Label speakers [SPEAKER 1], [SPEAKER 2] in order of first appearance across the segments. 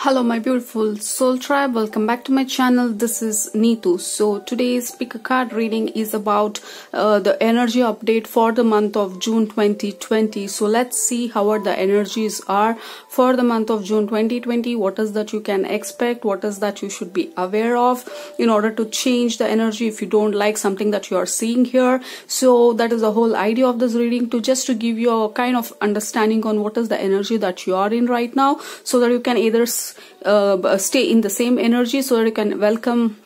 [SPEAKER 1] Hello my beautiful soul tribe, welcome back to my channel. This is Neetu. So today's pick a card reading is about the energy update for the month of June 2020. So let's see how the energies are for the month of June 2020. What is that you can expect, what is that you should be aware of in order to change the energy if you don't like something that you are seeing here. So that is the whole idea of this reading, to just to give you a kind of understanding on what is the energy that you are in right now, so that you can either stay in the same energy, so that you can welcome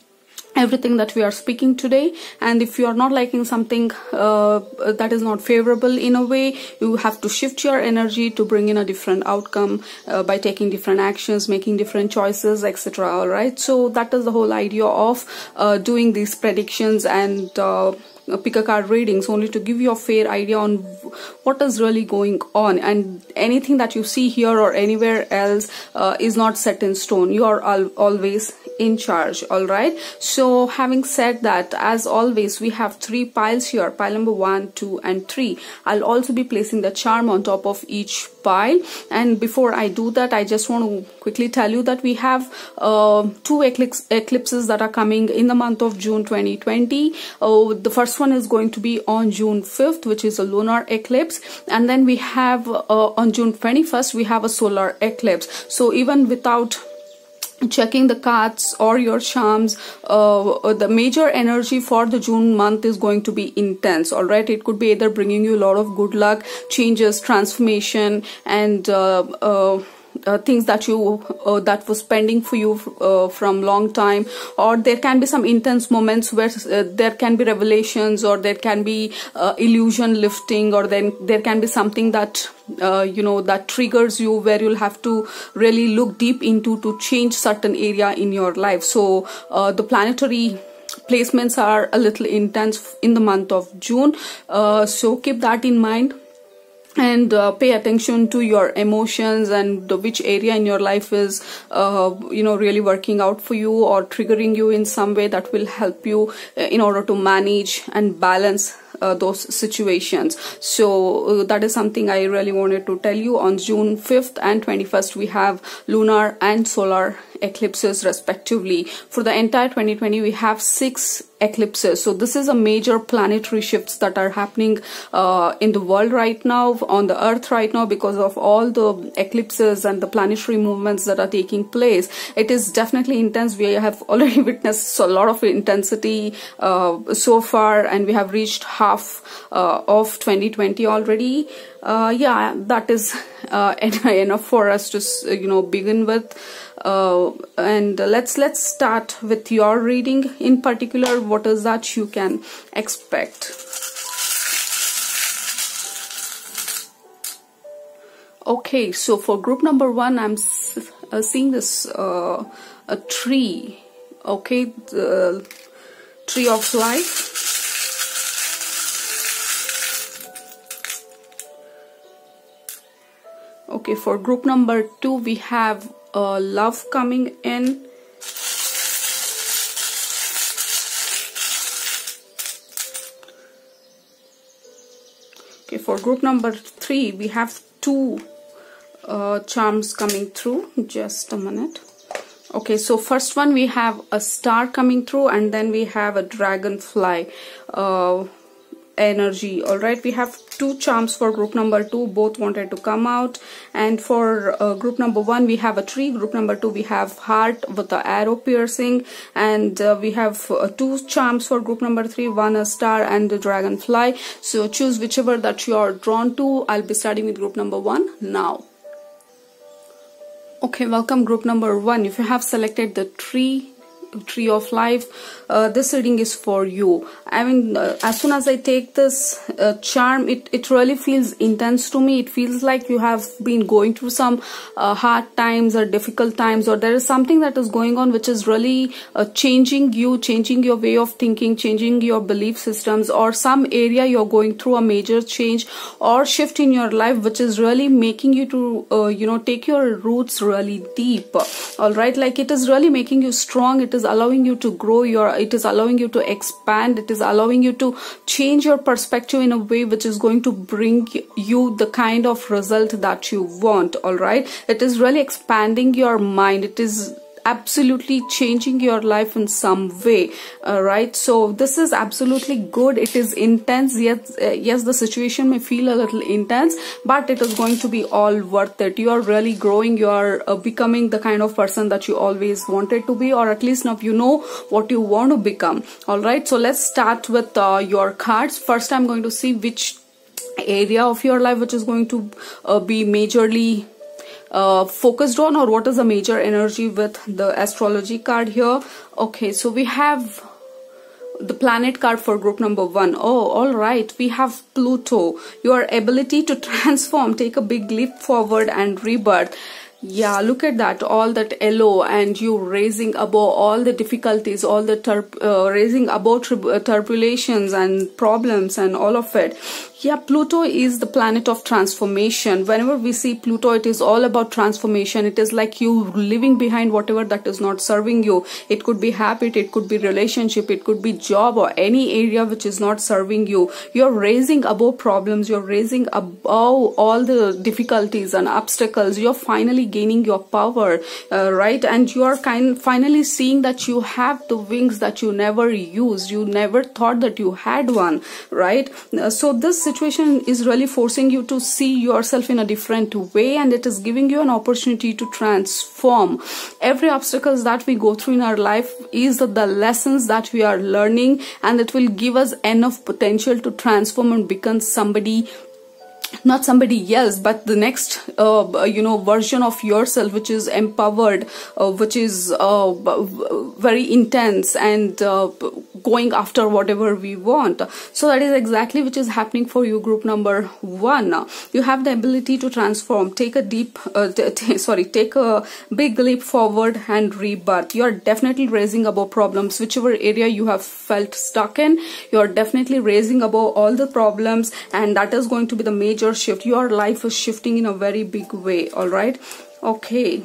[SPEAKER 1] everything that we are speaking today. And if you are not liking something that is not favorable in a way, you have to shift your energy to bring in a different outcome by taking different actions, making different choices, etc. All right, so that is the whole idea of doing these predictions and pick a card readings, only to give you a fair idea on what is really going on. And anything that you see here or anywhere else is not set in stone. You are always in charge. All right, so having said that, as always, we have three piles here, pile number 1, 2 and 3. I'll also be placing the charm on top of each pile. And before I do that, I just want to quickly tell you that we have two eclipses that are coming in the month of June 2020. The first one is going to be on June 5th, which is a lunar eclipse, and then we have on June 21st we have a solar eclipse. So even without checking the cards or your charms, the major energy for the June month is going to be intense. All right, it could be either bringing you a lot of good luck, changes, transformation, and things that you that was pending for you from long time, or there can be some intense moments where there can be revelations, or there can be illusion lifting, or then there can be something that that triggers you, where you'll have to really look deep into to change certain area in your life. So the planetary placements are a little intense in the month of June, so keep that in mind. And pay attention to your emotions and which area in your life is really working out for you or triggering you in some way that will help you in order to manage and balance those situations. So that is something I really wanted to tell you. On June 5th and 21st we have lunar and solar eclipses respectively. For the entire 2020 we have 6 eclipses. So this is a major planetary shifts that are happening in the world right now, on the earth right now, because of all the eclipses and the planetary movements that are taking place. It is definitely intense. We have already witnessed a lot of intensity so far, and we have reached half of 2020 already. Yeah, that is enough for us to begin with. And let's start with your reading in particular. What is that you can expect? Okay, so for group number 1, I'm seeing this a tree. Okay, the tree of life. Okay, for group number 2 we have love coming in. Okay, for group number 3 we have 2 charms coming through. Just a minute. Okay, so first one we have a star coming through, and then we have a dragonfly energy. All right, we have 2 charms for group number 2, both wanted to come out. And for group number 1 we have a tree, group number 2 we have heart with the arrow piercing, and we have 2 charms for group number 3, one a star and the dragonfly. So choose whichever that you are drawn to. I'll be starting with group number 1 now. Okay, welcome group number 1. If you have selected the tree of life, this reading is for you. I mean, as soon as I take this charm, it really feels intense to me. It feels like you have been going through some hard times or difficult times, or there is something that is going on which is really changing you, changing your way of thinking, changing your belief systems, or some area you're going through a major change or shift in your life, which is really making you to take your roots really deep. All right, like it is really making you strong. It is is allowing you to grow, it is allowing you to expand, it is allowing you to change your perspective in a way which is going to bring you the kind of result that you want. All right, it is really expanding your mind, it is absolutely changing your life in some way. Right, so this is absolutely good. It is intense, yes, the situation may feel a little intense, but it is going to be all worth it. You are really growing, you are becoming the kind of person that you always wanted to be, or at least now you know what you want to become. All right, so let's start with your cards. First, I'm going to see which area of your life which is going to be majorly focused on, or what is the major energy with the astrology card here. Okay, so we have the planet card for group number 1. Oh, all right, we have Pluto. Your ability to transform, take a big leap forward and rebirth. Yeah, look at that, all that yellow, and you raising above all the difficulties, all the raising above turbulations and problems and all of it. Yeah, Pluto is the planet of transformation. Whenever we see Pluto, it is all about transformation. It is like you leaving behind whatever that is not serving you. It could be habit, it could be relationship, it could be job, or any area which is not serving you. You're raising above problems, you're raising above all the difficulties and obstacles. You're finally gaining your power, right? And you are finally seeing that you have the wings that you never used. You never thought that you had one, right? So this situation is really forcing you to see yourself in a different way, and it is giving you an opportunity to transform. Every obstacles that we go through in our life is the lessons that we are learning, and it will give us enough potential to transform and become somebody, not somebody else, but the next version of yourself, which is empowered, which is very intense, and going after whatever we want. So that is exactly which is happening for you, group number 1. You have the ability to transform, take a take a big leap forward and rebirth. You are definitely raising above problems. Whichever area you have felt stuck in, you are definitely raising above all the problems, and that is going to be the major shift. Your life is shifting in a very big way. All right, okay,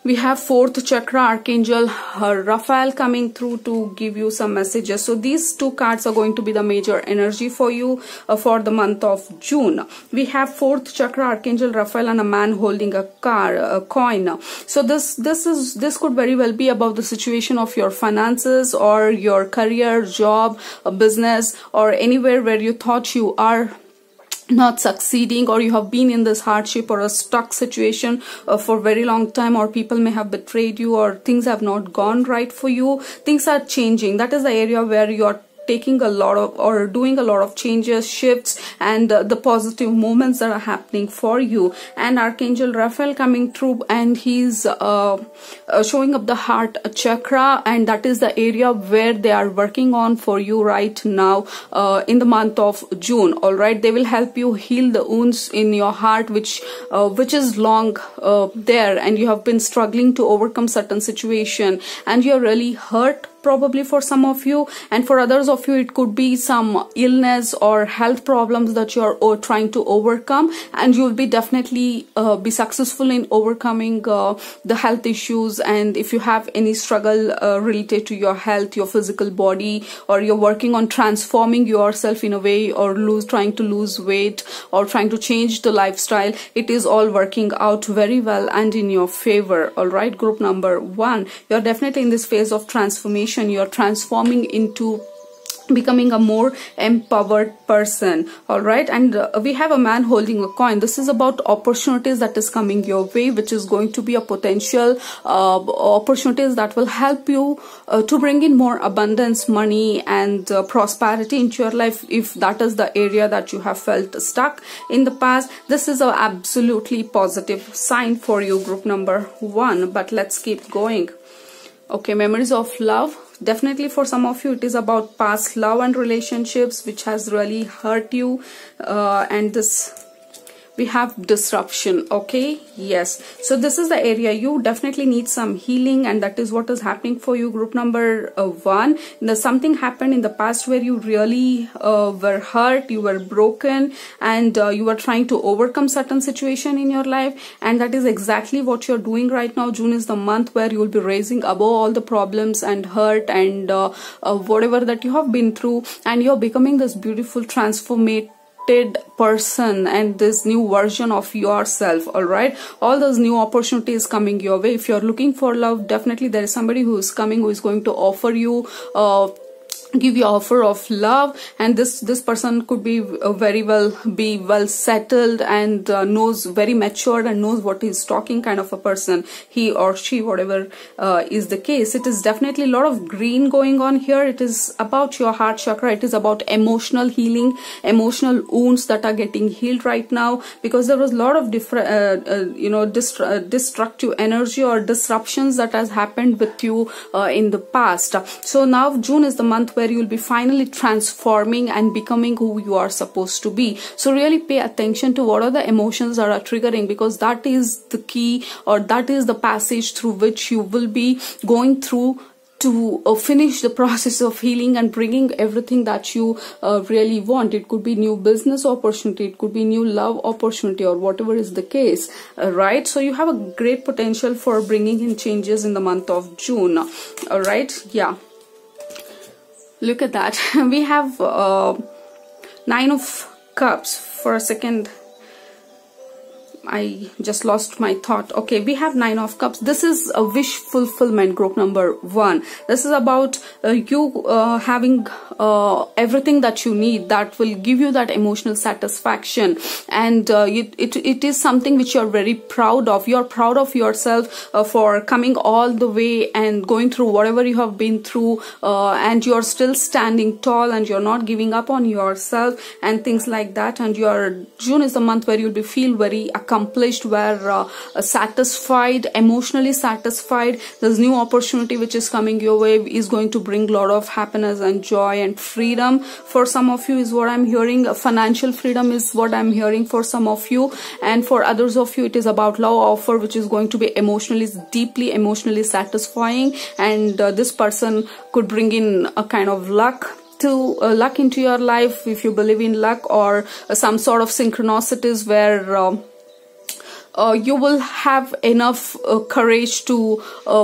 [SPEAKER 1] we have 4th chakra Archangel Raphael coming through to give you some messages. So these 2 cards are going to be the major energy for you for the month of June. We have 4th chakra Archangel Raphael and a man holding a coin. So this could very well be about the situation of your finances, or your career, job, business, or anywhere where you thought you are not succeeding, or you have been in this hardship or a stuck situation for a very long time, or people may have betrayed you, or things have not gone right for you. Things are changing. That is the area where you are taking a lot of, or doing a lot of changes, shifts, and the positive moments that are happening for you. And Archangel Raphael coming through, and he's showing up the heart chakra, and that is the area where they are working on for you right now in the month of June. All right, they will help you heal the wounds in your heart, which is long there, and you have been struggling to overcome certain situation, and you're really hurt probably for some of you, and for others of you it could be some illness or health problems that you are trying to overcome, and you will be definitely be successful in overcoming the health issues. And if you have any struggle related to your health, your physical body, or you're working on transforming yourself in a way, or trying to lose weight, or trying to change the lifestyle, it is all working out very well and in your favor. All right, group number 1, you're definitely in this phase of transformation. You're transforming into becoming a more empowered person. All right, and we have a man holding a coin. This is about opportunities that is coming your way, which is going to be a potential opportunities that will help you to bring in more abundance, money, and prosperity into your life. If that is the area that you have felt stuck in the past, this is an absolutely positive sign for you, group number 1. But let's keep going. Okay, memories of love. Definitely for some of you it is about past love and relationships which has really hurt you, and this we have disruption. Okay, yes, so this is the area you definitely need some healing, and that is what is happening for you, group number 1. Something happened in the past where you really were hurt, you were broken, and you were trying to overcome certain situation in your life, and that is exactly what you're doing right now. June is the month where you will be raising above all the problems and hurt and whatever that you have been through, and you're becoming this beautiful transformative person and this new version of yourself. All right, all those new opportunities coming your way. If you're looking for love, definitely there is somebody who is coming, who is going to offer you give you offer of love, and this person could be very well settled and knows, very matured and knows what he's talking kind of a person, he or she, whatever is the case. It is definitely a lot of green going on here. It is about your heart chakra. It is about emotional healing, emotional wounds that are getting healed right now, because there was a lot of different destructive energy or disruptions that has happened with you in the past. So now June is the month where you will be finally transforming and becoming who you are supposed to be. So really pay attention to what are the emotions that are triggering, because that is the key, or that is the passage through which you will be going through to finish the process of healing and bringing everything that you really want. It could be new business opportunity, it could be new love opportunity, or whatever is the case, right? So you have a great potential for bringing in changes in the month of June. All right, yeah, look at that. We have 9 of Cups. For a second I just lost my thought. Okay, we have 9 of Cups. This is a wish fulfillment, group number 1. This is about you having everything that you need, that will give you that emotional satisfaction, and it is something which you're very proud of. You're proud of yourself for coming all the way and going through whatever you have been through, and you're still standing tall, and you're not giving up on yourself and things like that. And June is the month where you'll be feel very accomplished, where satisfied, emotionally satisfied. This new opportunity which is coming your way is going to bring a lot of happiness and joy and freedom. For some of you is what I'm hearing. Financial freedom is what I'm hearing for some of you, and for others of you it is about love offer, which is going to be deeply emotionally satisfying, and this person could bring in a kind of luck into your life, if you believe in luck, or some sort of synchronicities where you will have enough courage to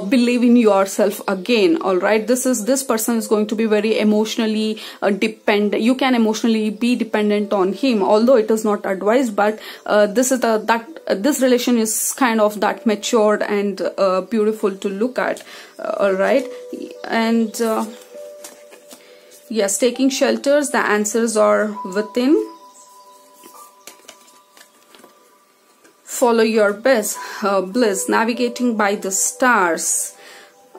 [SPEAKER 1] believe in yourself again. All right, this person is going to be very emotionally dependent. You can emotionally be dependent on him, although it is not advised, but this relation is kind of that matured and beautiful to look at. All right, and yes, taking shelters, the answers are within. Follow your bliss, navigating by the stars.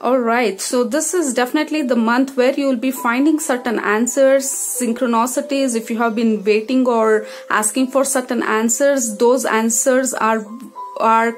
[SPEAKER 1] All right, so this is definitely the month where you will be finding certain answers, synchronicities. If you have been waiting or asking for certain answers, those answers are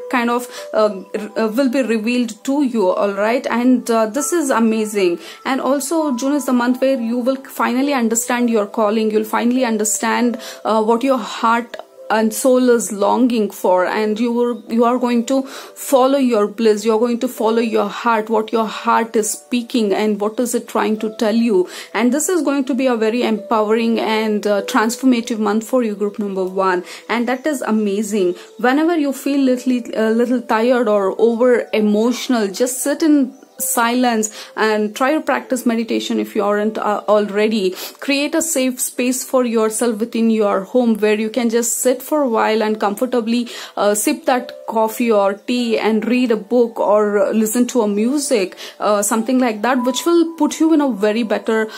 [SPEAKER 1] kind of will be revealed to you. All right, and this is amazing. And also June is the month where you will finally understand your calling. You'll finally understand what your heart and soul is longing for, and you are going to follow your bliss. You're going to follow your heart, what your heart is speaking and what is it trying to tell you. And this is going to be a very empowering and transformative month for you, group number 1, and that is amazing. Whenever you feel little tired or over emotional, just sit in silence and try to practice meditation if you aren't already. Create a safe space for yourself within your home where you can just sit for a while and comfortably sip that coffee or tea and read a book or listen to a music, something like that, which will put you in a very better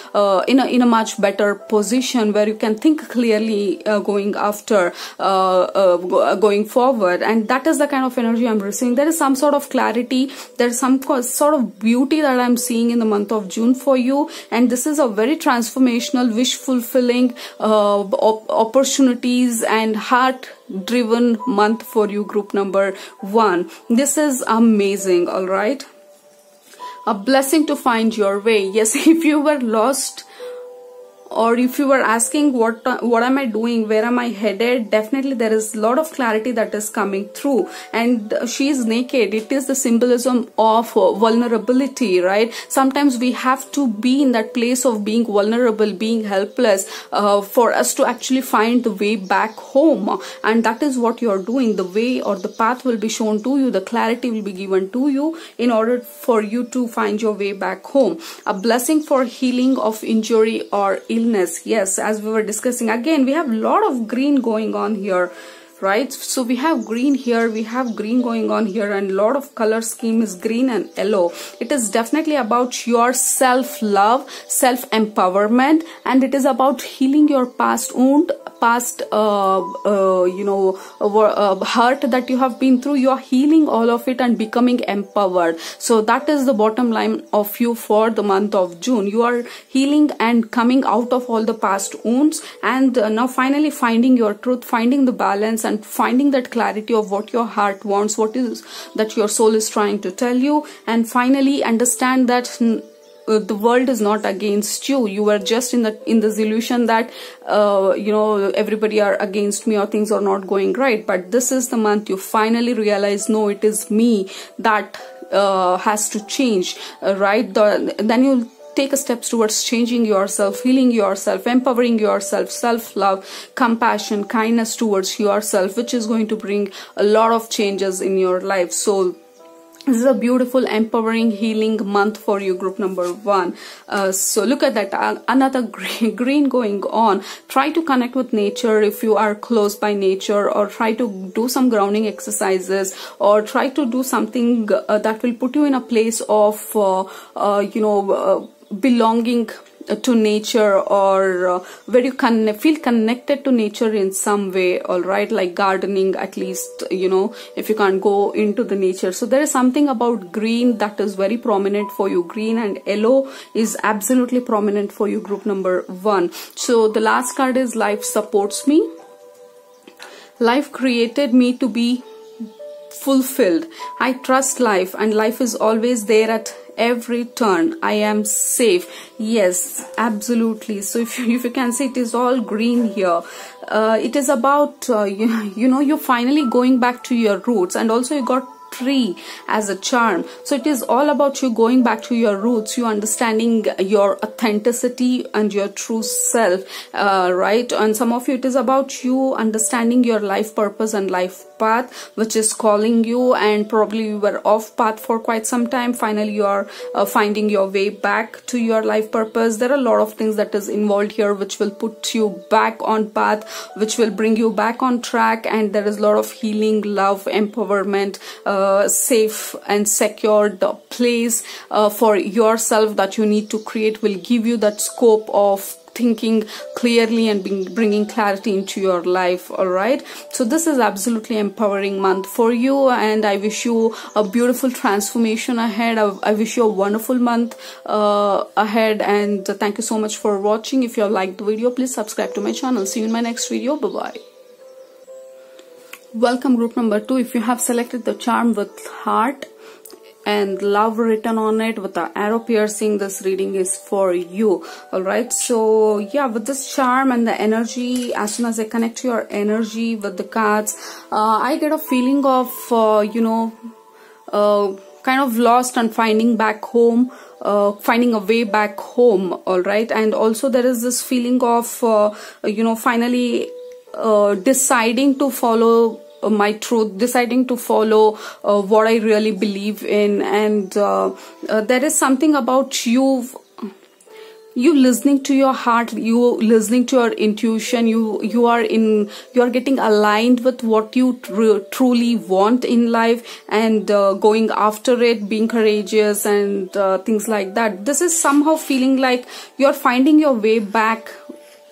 [SPEAKER 1] in a much better position where you can think clearly going forward. And that is the kind of energy I'm receiving. There is some sort of clarity, there's some sort of beauty that I'm seeing in the month of June for you, and this is a very transformational, wish fulfilling opportunities and heart driven month for you, group number 1. This is amazing. All right, a blessing to find your way. Yes, if you were lost or if you were asking what am I doing, where am I headed, definitely there is a lot of clarity that is coming through. And she is naked. It is the symbolism of vulnerability, right? Sometimes we have to be in that place of being vulnerable, being helpless, for us to actually find the way back home. And that is what you're doing. The way or the path will be shown to you, the clarity will be given to you in order for you to find your way back home. A blessing for healing of injury or illness. Yes, as we were discussing, again we have a lot of green going on here, right? So we have green here, we have green going on here, and a lot of color scheme is green and yellow. It is definitely about your self-love, self-empowerment, and it is about healing your past wound, past hurt that you have been through. You are healing all of it and becoming empowered. So that is the bottom line of you for the month of June. You are healing and coming out of all the past wounds, and now finally finding your truth, finding the balance, and finding that clarity of what your heart wants, what is that your soul is trying to tell you, and finally understand that the world is not against you. You were just in the illusion that everybody are against me or things are not going right. But this is the month you finally realize, no, it is me that has to change, right? Then you'll take a steps towards changing yourself, healing yourself, empowering yourself, self-love, compassion, kindness towards yourself, which is going to bring a lot of changes in your life. So this is a beautiful, empowering, healing month for you, group number 1. So look at that, another green going on. Try to connect with nature if you are close by nature, or try to do some grounding exercises, or try to do something that will put you in a place of, belonging to nature, or where you can feel connected to nature in some way, all right, like gardening at least, if you can't go into the nature. So there is something about green that is very prominent for you. Green and yellow is absolutely prominent for you, group number 1. So the last card is life supports me. Life created me to be fulfilled. I trust life, and life is always there at every turn. I am safe. Yes, absolutely. So if you can see, it is all green here. It is about you're finally going back to your roots, and also you got tree as a charm. So it is all about you going back to your roots, you understanding your authenticity and your true self, right? And some of you, it is about you understanding your life purpose and life path, which is calling you, and probably you were off path for quite some time. Finally you are finding your way back to your life purpose. There are a lot of things that is involved here which will put you back on path, which will bring you back on track, and there is a lot of healing, love, empowerment, safe and secured place for yourself that you need to create, will give you that scope of thinking clearly and bringing clarity into your life. All right, so this is absolutely empowering month for you, and I wish you a beautiful transformation ahead. I wish you a wonderful month ahead, and thank you so much for watching. If you have liked the video, please subscribe to my channel. See you in my next video. Bye bye. Welcome, group number 2. If you have selected the charm with heart and love written on it with the arrow piercing, this reading is for you. All right, so yeah, with this charm and the energy, as soon as I connect to your energy with the cards, I get a feeling of kind of lost and finding back home, finding a way back home. All right, and also there is this feeling of finally deciding to follow my truth, deciding to follow what I really believe in, and there is something about you listening to your heart, you listening to your intuition, you are getting aligned with what you truly want in life, and going after it, being courageous, and things like that. This is somehow feeling like you're finding your way back,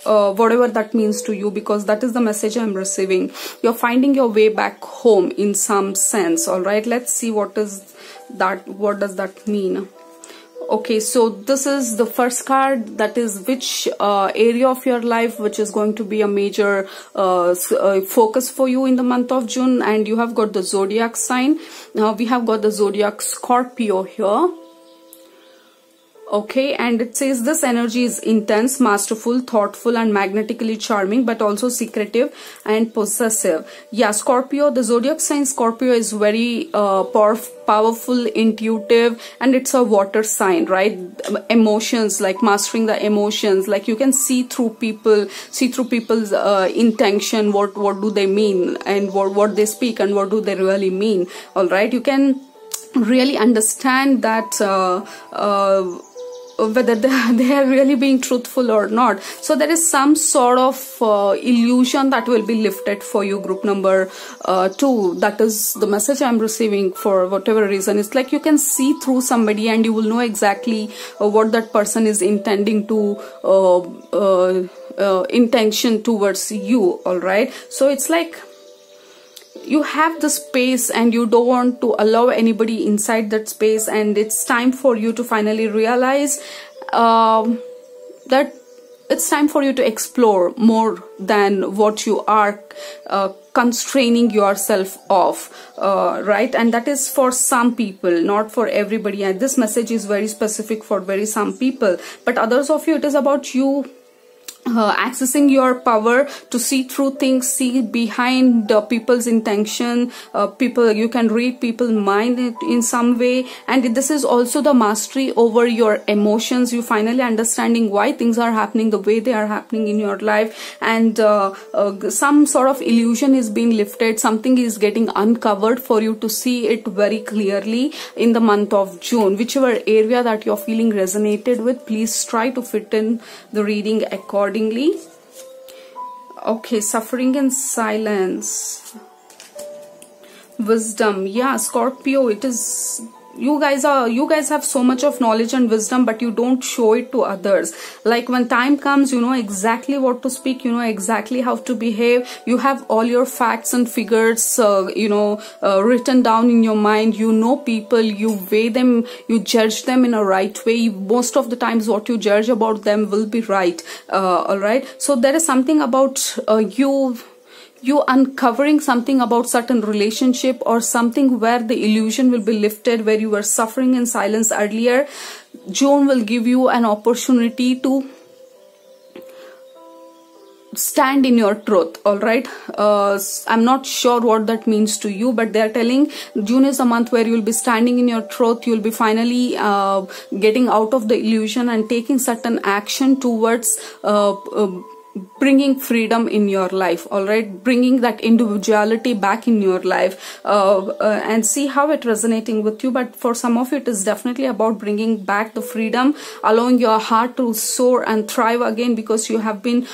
[SPEAKER 1] whatever that means to you, because that is the message I'm receiving. You're finding your way back home in some sense. All right, let's see what does that mean. Okay, so this is the first card, that is which area of your life which is going to be a major focus for you in the month of June. And you have got the zodiac sign. Now we have got the zodiac Scorpio here. Okay, and it says this energy is intense, masterful, thoughtful, and magnetically charming, but also secretive and possessive. Yeah, Scorpio, the zodiac sign Scorpio is very powerful, intuitive, and it's a water sign, right? Emotions, like mastering the emotions, like you can see through people's intention, what do they mean, and what they speak, and what do they really mean. All right, you can really understand that whether they are really being truthful or not. So there is some sort of illusion that will be lifted for you, group number 2. That is the message I'm receiving. For whatever reason, it's like you can see through somebody and you will know exactly what that person is intending to intention towards you. All right, so it's like you have the space and you don't want to allow anybody inside that space, and it's time for you to finally realize that it's time for you to explore more than what you are constraining yourself of, right? And that is for some people, not for everybody, and this message is very specific for some people, but others of you, it is about you accessing your power to see through things, see behind people's intention. You can read people's mind in some way, and this is also the mastery over your emotions. You finally understanding why things are happening the way they are happening in your life, and some sort of illusion is being lifted. Something is getting uncovered for you to see it very clearly in the month of June. Whichever area that you're feeling resonated with, please try to fit in the reading accordingly. Okay, suffering in silence, wisdom. Yeah, Scorpio, it is you guys have so much of knowledge and wisdom, but you don't show it to others. Like when time comes, you know exactly what to speak, you know exactly how to behave. You have all your facts and figures written down in your mind. You know people, you weigh them, you judge them in a right way. Most of the times what you judge about them will be right. All right, so there is something about you uncovering something about certain relationship or something where the illusion will be lifted, where you were suffering in silence earlier. June will give you an opportunity to stand in your truth. All right, I'm not sure what that means to you, but they're telling June is a month where you'll be standing in your truth. You'll be finally getting out of the illusion and taking certain action towards bringing freedom in your life. All right, bringing that individuality back in your life, and see how it resonating with you. But for some of you, it is definitely about bringing back the freedom, allowing your heart to soar and thrive again, because you have been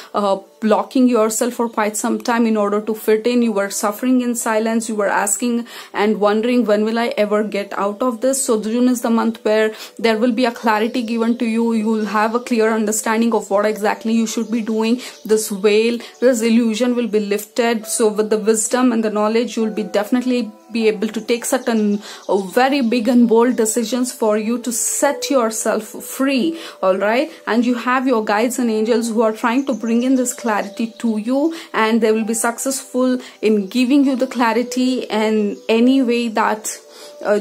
[SPEAKER 1] blocking yourself for quite some time in order to fit in. You were suffering in silence. You were asking and wondering, when will I ever get out of this? So June is the month where there will be a clarity given to you. You will have a clear understanding of what exactly you should be doing. This veil, this illusion will be lifted. So with the wisdom and the knowledge, you will be definitely be able to take certain very big and bold decisions for you to set yourself free. All right, and you have your guides and angels who are trying to bring in this clarity to you, and they will be successful in giving you the clarity in any way that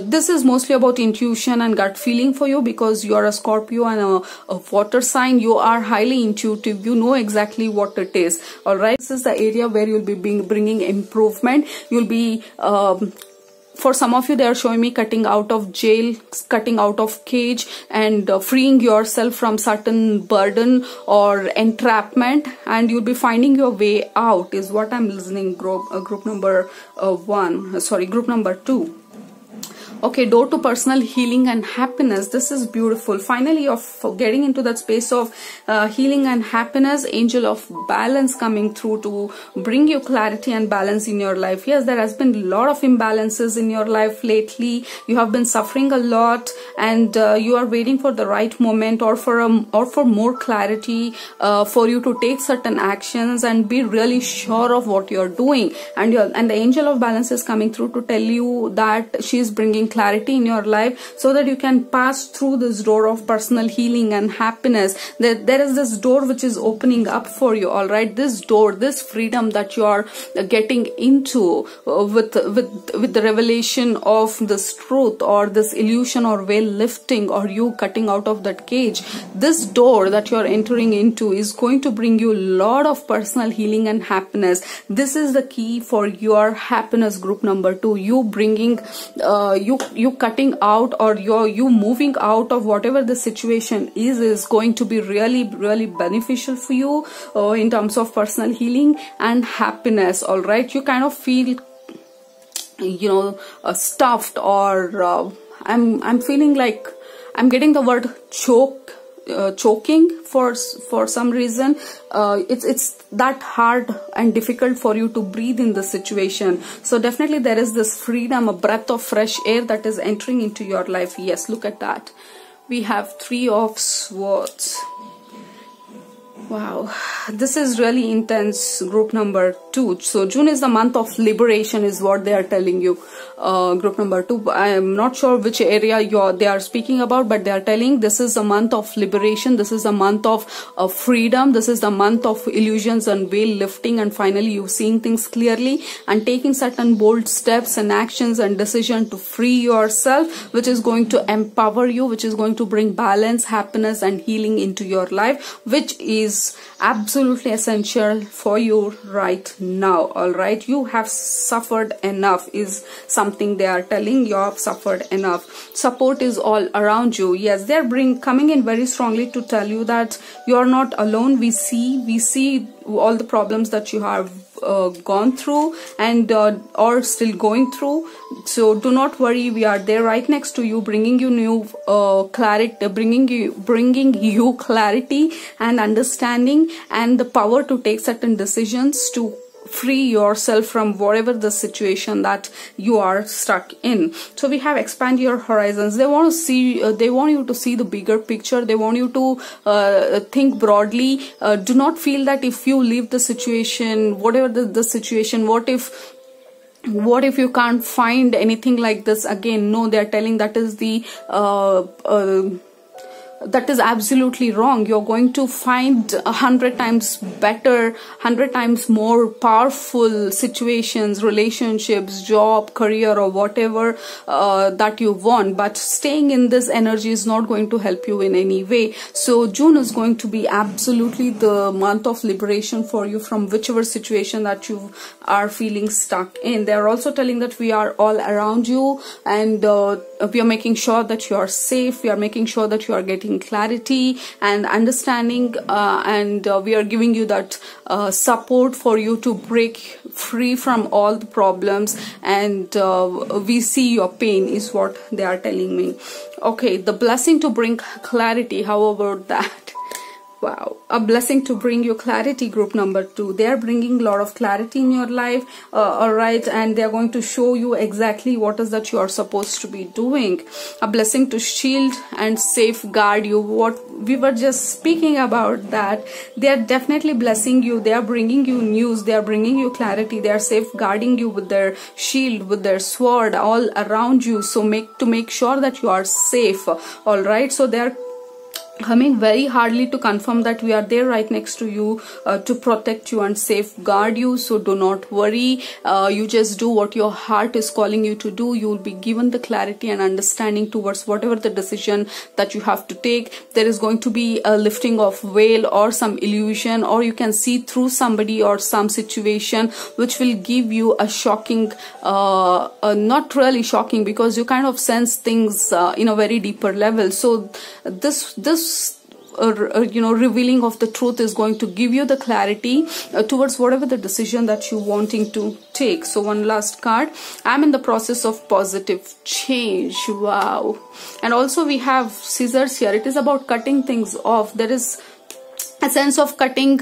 [SPEAKER 1] this is mostly about intuition and gut feeling for you, because you are a Scorpio and a water sign. You are highly intuitive. You know exactly what it is. All right, this is the area where you'll be bringing improvement. You'll be for some of you, they are showing me cutting out of jail, cutting out of cage, and freeing yourself from certain burden or entrapment, and you'll be finding your way out is what I'm listening. Group number 2. Okay, door to personal healing and happiness. This is beautiful. Finally, you're getting into that space of healing and happiness. Angel of balance coming through to bring you clarity and balance in your life. Yes, there has been a lot of imbalances in your life lately. You have been suffering a lot, and you are waiting for the right moment or for more clarity for you to take certain actions and be really sure of what you're doing. And the angel of balance is coming through to tell you that she is bringing clarity in your life, so that you can pass through this door of personal healing and happiness. There is this door which is opening up for you, all right? This door, this freedom that you are getting into with the revelation of this truth, or this illusion or veil lifting, or you cutting out of that cage. This door that you are entering into is going to bring you a lot of personal healing and happiness. This is the key for your happiness, group number 2. You bringing you cutting out, or you moving out of whatever the situation is going to be really beneficial for you in terms of personal healing and happiness. All right, you kind of feel, you know, stuffed, or I'm feeling like I'm getting the word choking for some reason. It's that hard and difficult for you to breathe in the situation. So definitely there is this freedom, a breath of fresh air that is entering into your life. Yes, look at that. We have 3 of Swords. Wow, this is really intense, group number 2. So June is the month of liberation is what they are telling you, group number 2. I am not sure which area they are speaking about, but they are telling this is a month of liberation. This is a month of freedom. This is the month of illusions and veil lifting, and finally you seeing things clearly and taking certain bold steps and actions and decision to free yourself, which is going to empower you, which is going to bring balance, happiness and healing into your life, which is absolutely essential for you right now. All right, you have suffered enough is something they are telling. You have suffered enough. Support is all around you. Yes, they're coming in very strongly to tell you that you are not alone. We see all the problems that you have gone through and or still going through. So do not worry, we are there right next to you, bringing you new clarity, bringing you clarity and understanding and the power to take certain decisions to free yourself from whatever the situation that you are stuck in. So we have expand your horizons. They want to see, they want you to see the bigger picture. They want you to think broadly. Do not feel that if you leave the situation, whatever the situation, what if you can't find anything like this again. No, they are telling that is the that is absolutely wrong. You're going to find 100 times better, 100 times more powerful situations, relationships, job, career, or whatever that you want. But staying in this energy is not going to help you in any way. So June is going to be absolutely the month of liberation for you from whichever situation that you are feeling stuck in. They are also telling that we are all around you, and we are making sure that you are safe. We are making sure that you are getting clarity and understanding, and we are giving you that support for you to break free from all the problems, and we see your pain is what they are telling me. Okay, the blessing to bring clarity. How about that? Wow, a blessing to bring you clarity, group number 2. They are bringing a lot of clarity in your life, all right, and they are going to show you exactly what is that you are supposed to be doing. A blessing to shield and safeguard you. What we were just speaking about, that they are definitely blessing you. They are bringing you news. They are bringing you clarity. They are safeguarding you with their shield, with their sword all around you. So make sure that you are safe, all right. So they are coming very hardly to confirm that we are there right next to you to protect you and safeguard you. So do not worry. You just do what your heart is calling you to do. You will be given the clarity and understanding towards whatever the decision that you have to take. There is going to be a lifting of veil or some illusion, or you can see through somebody or some situation, which will give you a shocking, not really shocking, because you kind of sense things in a very deeper level. So this revealing of the truth is going to give you the clarity towards whatever the decision that you wanting to take. So one last card. I'm in the process of positive change. Wow. And also we have scissors here. It is about cutting things off. There is a sense of cutting.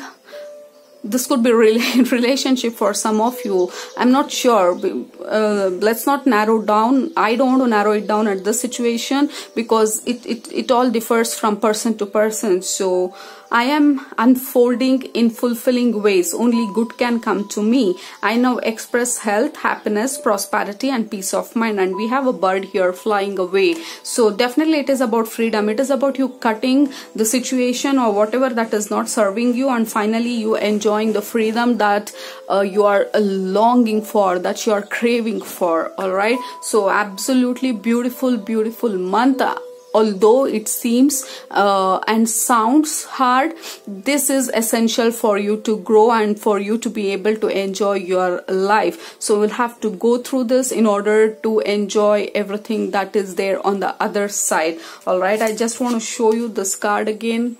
[SPEAKER 1] This could be relationship for some of you. I'm not sure. Let's not narrow down. I don't want to narrow it down at this situation, because it all differs from person to person. So I am unfolding in fulfilling ways. Only good can come to me. I now express health, happiness, prosperity and peace of mind. And we have a bird here flying away. So definitely it is about freedom. It is about you cutting the situation or whatever that is not serving you, and finally you enjoying the freedom that you are longing for, that you are craving for. All right, so absolutely beautiful month. Although it seems and sounds hard, this is essential for you to grow and for you to be able to enjoy your life. So we'll have to go through this in order to enjoy everything that is there on the other side. All right, I just want to show you this card again.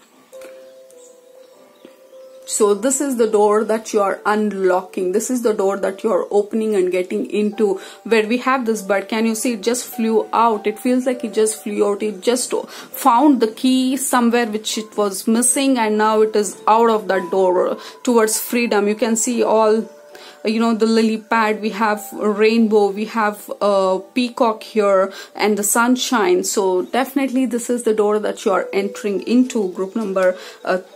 [SPEAKER 1] So this is the door that you are unlocking. This is the door that you are opening and getting into, where we have this bird. Can you see it just flew out? It feels like it just flew out. It just found the key somewhere which it was missing, and now it is out of that door towards freedom. You can see all, you know, the lily pad, we have a rainbow, we have a peacock here, and the sunshine. So definitely this is the door that you are entering into, group number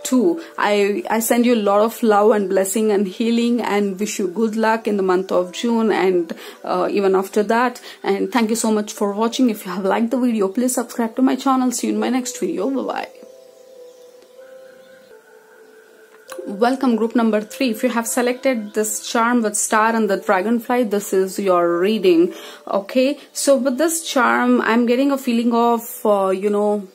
[SPEAKER 1] 2. I send you a lot of love and blessing and healing, and wish you good luck in the month of June and even after that. And thank you so much for watching. If you have liked the video, please subscribe to my channel. See you in my next video. Bye bye. Welcome, group number 3. If you have selected this charm with star and the dragonfly, this is your reading. Okay, so with this charm, I'm getting a feeling of you know,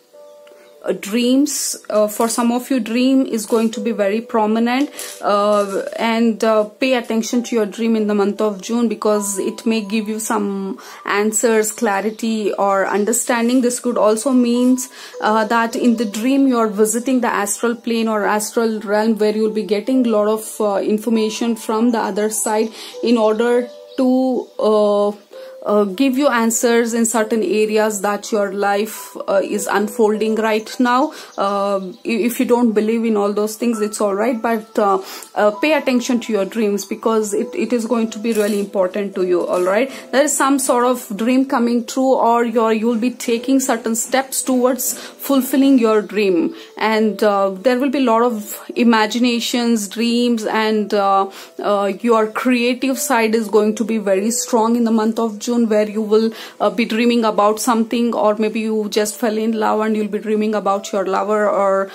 [SPEAKER 1] dreams. For some of you, dream is going to be very prominent, and pay attention to your dream in the month of June, because it may give you some answers, clarity or understanding. This could also means that in the dream you are visiting the astral plane or astral realm, where you will be getting a lot of information from the other side in order to give you answers in certain areas that your life is unfolding right now. If you don't believe in all those things, it's all right, but pay attention to your dreams, because it is going to be really important to you. All right, there is some sort of dream coming true, or you'll be taking certain steps towards fulfilling your dream, and there will be a lot of imaginations, dreams, and your creative side is going to be very strong in the month of June, where you will be dreaming about something, or maybe you just fell in love and you'll be dreaming about your lover, or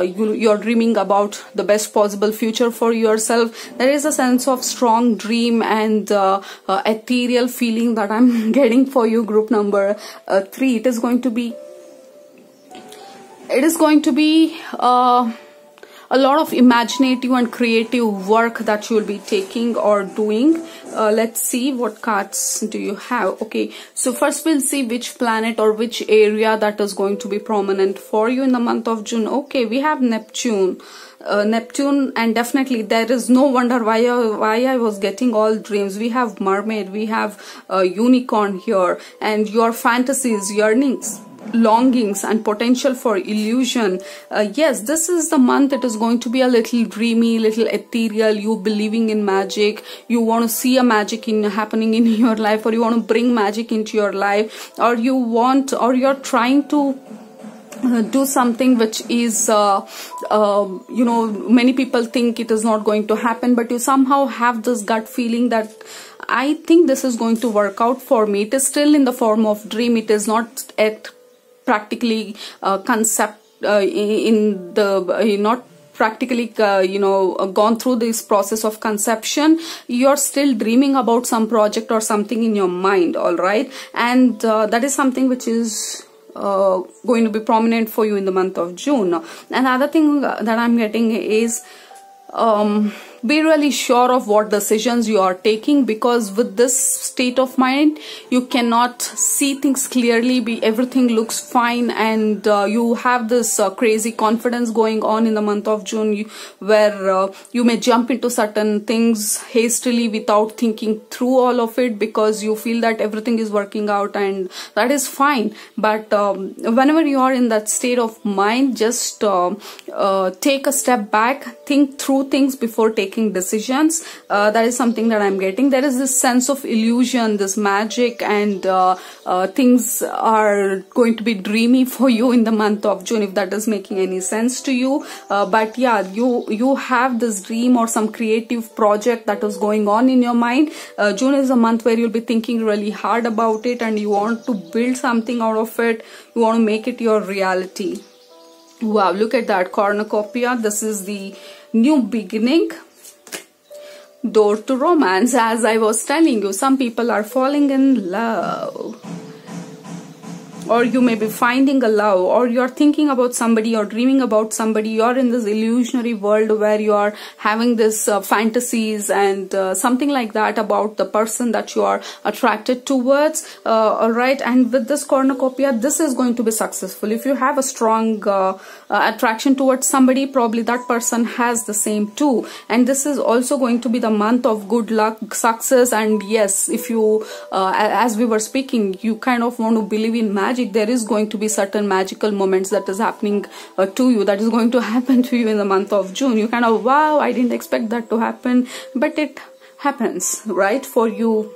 [SPEAKER 1] you're dreaming about the best possible future for yourself. There is a sense of strong dream and ethereal feeling that I'm getting for you, group number 3. It is going to be a lot of imaginative and creative work that you will be taking or doing. Let's see what cards do you have. Okay, so first we'll see which planet or which area that is going to be prominent for you in the month of June. Okay, we have Neptune. And definitely there is no wonder why I was getting all dreams. We have mermaid, we have unicorn here, and your fantasies, yearnings, longings and potential for illusion. Yes, this is the month. It is going to be a little dreamy, little ethereal. You believing in magic, you want to see a magic happening in your life, or you want to bring magic into your life, or you're trying to do something which is you know, many people think it is not going to happen, but you somehow have this gut feeling that I think this is going to work out for me. It is still in the form of dream. It is not at practically concept in the not practically you know, gone through this process of conception. You're still dreaming about some project or something in your mind. All right, and that is something which is going to be prominent for you in the month of June. Another thing that I'm getting is be really sure of what decisions you are taking, because with this state of mind you cannot see things clearly. Everything looks fine, and you have this crazy confidence going on in the month of June, where you may jump into certain things hastily without thinking through all of it, because you feel that everything is working out, and that is fine. But whenever you are in that state of mind, just take a step back, think through things before taking taking decisions. That is something that I'm getting. There is this sense of illusion, this magic, and things are going to be dreamy for you in the month of June, if that is making any sense to you. But yeah, you have this dream or some creative project that is going on in your mind. June is a month where you'll be thinking really hard about it, and you want to build something out of it. You want to make it your reality. Wow, look at that cornucopia. This is the new beginning. Door to romance. As I was telling you, some people are falling in love, or you may be finding a love, or you're thinking about somebody or dreaming about somebody. You're in this illusionary world where you are having this fantasies and something like that about the person that you are attracted towards. All right, and with this cornucopia, this is going to be successful. If you have a strong attraction towards somebody, probably that person has the same too. And this is also going to be the month of good luck, success. And yes, if you as we were speaking, you kind of want to believe in magic, there is going to be certain magical moments that is happening to you, that is going to happen to you in the month of June. You kind of, wow, I didn't expect that to happen, but it happens, right, for you.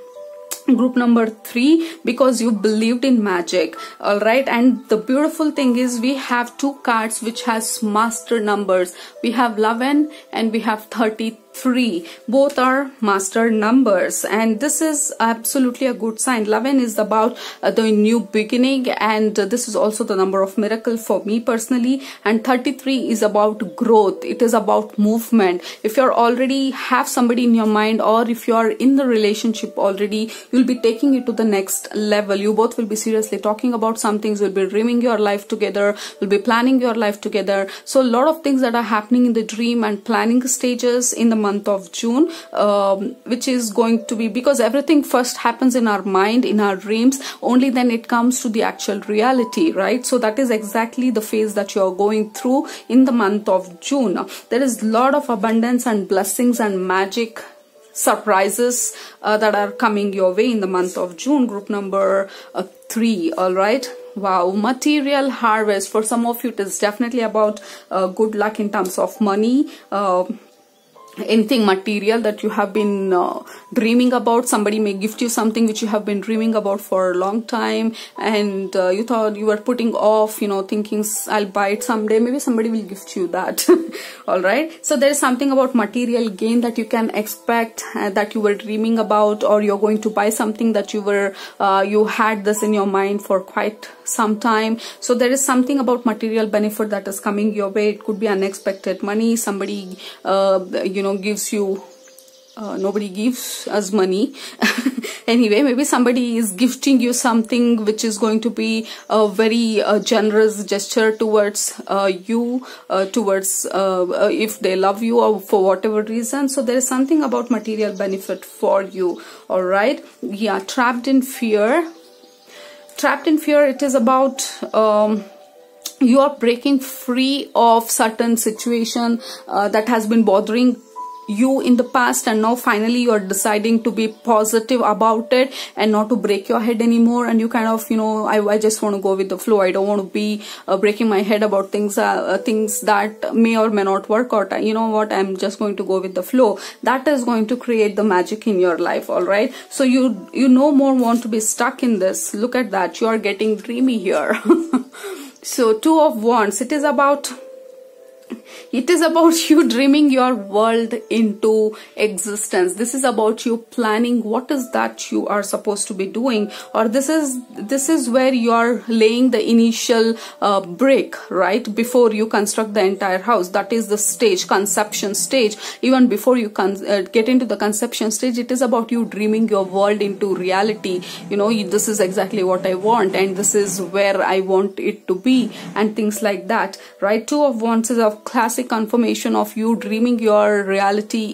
[SPEAKER 1] Group number 3, because you believed in magic. All right, and the beautiful thing is we have 2 cards which has master numbers. We have 11 and we have 33. Both are master numbers, and this is absolutely a good sign. 11 is about the new beginning, and this is also the number of miracle for me personally. And 33 is about growth. It is about movement. If you're already have somebody in your mind, or if you are in the relationship already, you'll be taking it to the next level. You both will be seriously talking about some things. You'll be dreaming your life together. You'll be planning your life together. So a lot of things that are happening in the dream and planning stages in the month of June, which is going to be, because everything first happens in our mind, in our dreams, only then it comes to the actual reality, right? So that is exactly the phase that you're going through in the month of June. There is a lot of abundance and blessings and magic surprises that are coming your way in the month of June. Group number 3. All right. Wow, material harvest. For some of you, it is definitely about good luck in terms of money. Anything material that you have been dreaming about. Somebody may gift you something which you have been dreaming about for a long time, and you thought you were putting off, thinking I'll buy it someday. Maybe somebody will gift you that. All right, so there is something about material gain that you can expect, that you were dreaming about, or you're going to buy something that you had this in your mind for quite some time. So there is something about material benefit that is coming your way. It could be unexpected money. Somebody gives you, nobody gives us money. Anyway, maybe somebody is gifting you something which is going to be a very generous gesture towards you, towards if they love you or for whatever reason. So there is something about material benefit for you. All right, yeah. Trapped in fear. It is about you are breaking free of certain situation that has been bothering you in the past, and now finally you are deciding to be positive about it and not to break your head anymore. And you kind of, I just want to go with the flow. I don't want to be breaking my head about things that may or may not work out. You know what, I'm just going to go with the flow. That is going to create the magic in your life. All right, so you no more want to be stuck in this. Look at that, you are getting dreamy here. So 2 of Wands, it is about you dreaming your world into existence. This is about you planning what is that you are supposed to be doing, or this is where you are laying the initial brick, right, before you construct the entire house. That is the stage, conception stage. Even before you get into the conception stage, it is about you dreaming your world into reality. This is exactly what I want, and this is where I want it to be, and things like that, right? 2 of Wands is a classic confirmation of you dreaming your reality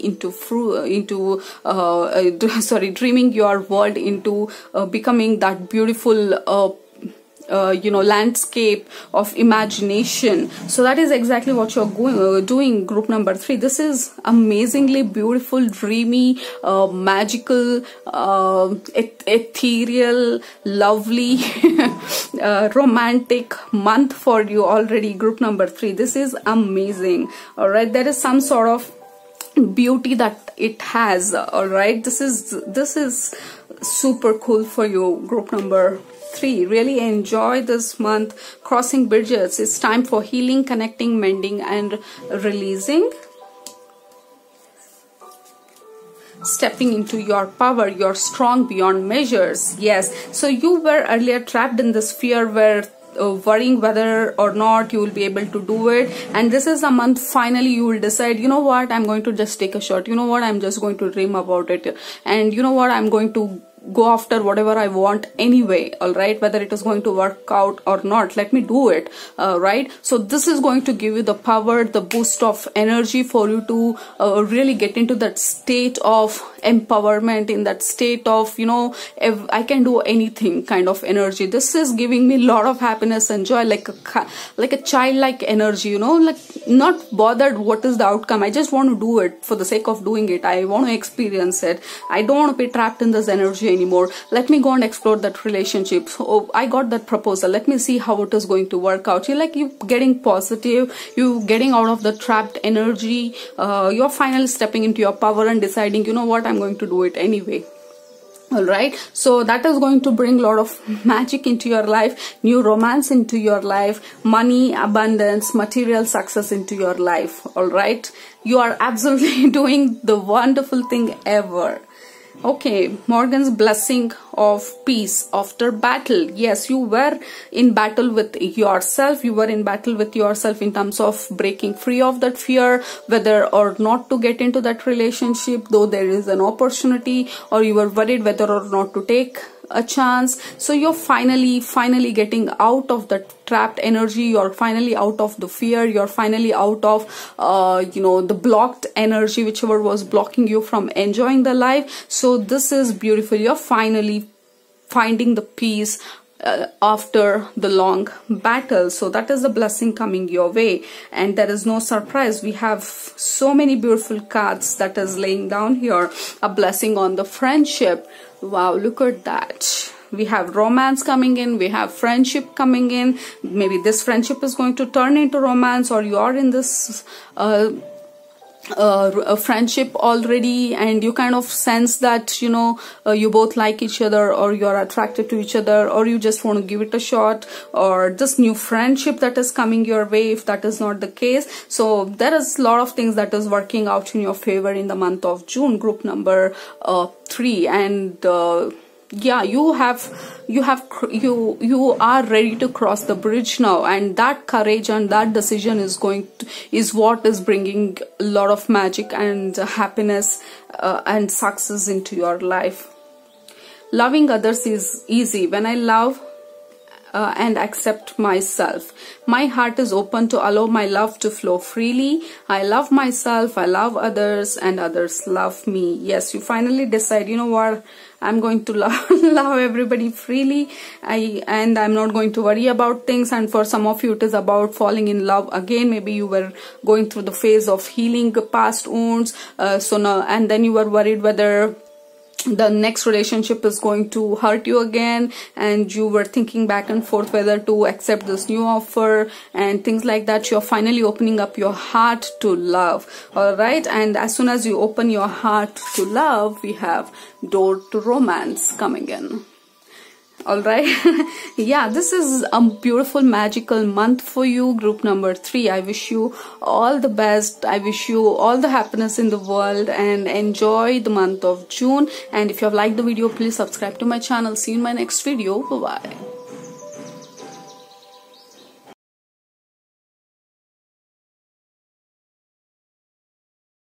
[SPEAKER 1] dreaming your world into becoming that beautiful landscape of imagination. So that is exactly what you're doing. Group number 3. This is amazingly beautiful, dreamy, magical, ethereal, lovely, romantic month for you already. Group number 3. This is amazing. All right, there is some sort of beauty that it has. All right, this is super cool for you, group number 3. Really enjoy this month. Crossing bridges. It's time for healing, connecting, mending, and releasing. Stepping into your power. You're strong beyond measures. Yes, so you were earlier trapped in this fear where worrying whether or not you will be able to do it, and this is the month finally you will decide, you know what, I'm going to just take a shot, you know what, I'm just going to dream about it, and you know what, I'm going to go after whatever I want anyway. All right, whether it is going to work out or not, let me do it. Right, so this is going to give you the power, the boost of energy for you to really get into that state of empowerment, in that state of, you know, if I can do anything kind of energy. This is giving me a lot of happiness and joy, like a childlike energy, you know, like not bothered what is the outcome. I just want to do it for the sake of doing it. I want to experience it. I don't want to be trapped in this energy anymore. Let me go and explore that relationship. So I got that proposal, let me see how it is going to work out. You getting positive, you getting out of the trapped energy. You're finally stepping into your power and deciding, you know what, I'm going to do it anyway. All right, so that is going to bring a lot of magic into your life, new romance into your life, money, abundance, material success into your life. All right, you are absolutely doing the wonderful thing ever. Okay, Morgan's blessing of peace after battle. Yes, you were in battle with yourself. You were in battle with yourself in terms of breaking free of that fear, whether or not to get into that relationship, though there is an opportunity, or you were worried whether or not to take a chance. So you're finally getting out of that trapped energy. You're finally out of the fear. You're finally out of you know, the blocked energy, whichever was blocking you from enjoying the life. So this is beautiful. You're finally finding the peace after the long battle. So that is the blessing coming your way, and there is no surprise. We have so many beautiful cards that is laying down here. A blessing on the friendship. Wow, look at that. We have romance coming in, we have friendship coming in. Maybe this friendship is going to turn into romance, or you are in this a friendship already, and you kind of sense that, you know, you both like each other, or you're attracted to each other, or you just want to give it a shot, or this new friendship that is coming your way, if that is not the case. So there is a lot of things that is working out in your favor in the month of June, group number 3. And yeah, you are ready to cross the bridge now, and that courage and that decision is what is bringing a lot of magic and happiness and success into your life. Loving others is easy. When I love and accept myself, my heart is open to allow my love to flow freely. I love myself, I love others, and others love me. Yes, you finally decide, you know what, I'm going to love everybody freely, and I'm not going to worry about things. And for some of you, it is about falling in love again. Maybe you were going through the phase of healing past wounds, so now, and then you were worried whether the next relationship is going to hurt you again, and you were thinking back and forth whether to accept this new offer and things like that. You're finally opening up your heart to love. All right, and as soon as you open your heart to love, we have door to romance coming in. All right. Yeah, this is a beautiful magical month for you, group number 3. I wish you all the best. I wish you all the happiness in the world, and enjoy the month of June. And if you have liked the video, please subscribe to my channel. See you in my next video. Bye bye.